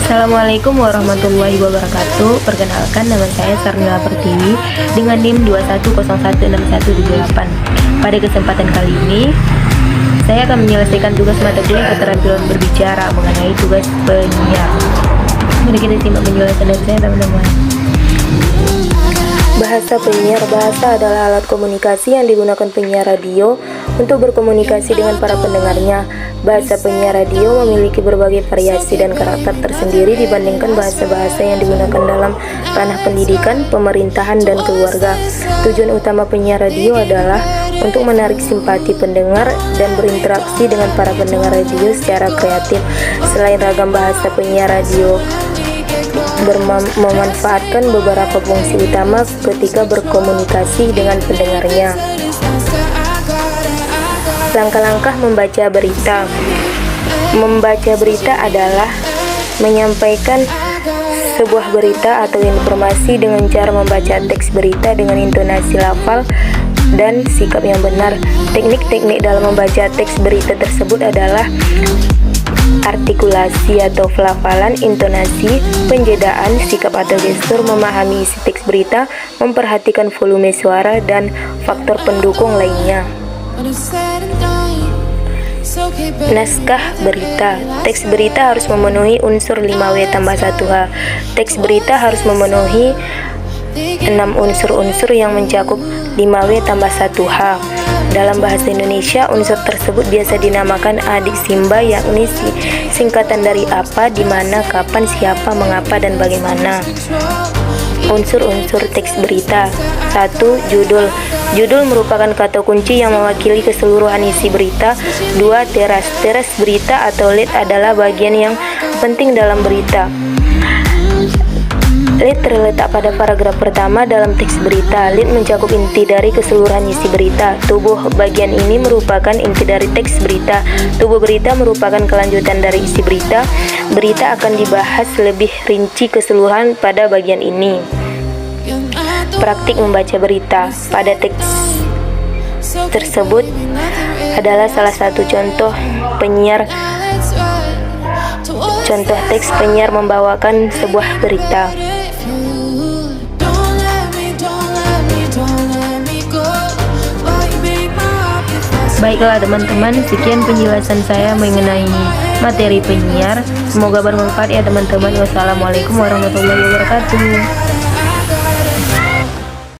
Assalamualaikum warahmatullahi wabarakatuh. Perkenalkan, nama saya Sarnila Pertiwi dengan NIM 21016178. Pada kesempatan kali ini saya akan menyelesaikan tugas mata kuliah keterampilan berbicara mengenai tugas penyiar. Mari kita simak penjelasan dari saya, teman-teman. Bahasa penyiar. Bahasa adalah alat komunikasi yang digunakan penyiar radio untuk berkomunikasi dengan para pendengarnya. Bahasa penyiar radio memiliki berbagai variasi dan karakter tersendiri dibandingkan bahasa-bahasa yang digunakan dalam ranah pendidikan, pemerintahan, dan keluarga. Tujuan utama penyiar radio adalah untuk menarik simpati pendengar dan berinteraksi dengan para pendengar radio secara kreatif. Selain ragam bahasa, penyiar radio memanfaatkan beberapa fungsi utama ketika berkomunikasi dengan pendengarnya. Langkah-langkah membaca berita. Membaca berita adalah menyampaikan sebuah berita atau informasi dengan cara membaca teks berita dengan intonasi lafal dan sikap yang benar. Teknik-teknik dalam membaca teks berita tersebut adalah artikulasi atau pelafalan, intonasi, penjedaan, sikap atau gestur, memahami isi teks berita, memperhatikan volume suara, dan faktor pendukung lainnya. Naskah berita. Teks berita harus memenuhi unsur 5W tambah 1H. Teks berita harus memenuhi 6 unsur-unsur yang mencakup 5W tambah 1H. Dalam bahasa Indonesia, unsur tersebut biasa dinamakan adiksimba, yakni singkatan dari apa, di mana, kapan, siapa, mengapa, dan bagaimana. Unsur-unsur teks berita. 1. Judul. Judul merupakan kata kunci yang mewakili keseluruhan isi berita. 2. Teras. Teras berita atau lead adalah bagian yang penting dalam berita. Lead terletak pada paragraf pertama dalam teks berita. Lead mencakup inti dari keseluruhan isi berita. Tubuh. Bagian ini merupakan inti dari teks berita. Tubuh berita merupakan kelanjutan dari isi berita. Berita akan dibahas lebih rinci keseluruhan pada bagian ini. Praktik membaca berita. Pada teks tersebut adalah salah satu contoh teks penyiar membawakan sebuah berita. Baiklah teman-teman, sekian penjelasan saya mengenai materi penyiar. Semoga bermanfaat ya teman-teman. Wassalamualaikum warahmatullahi wabarakatuh.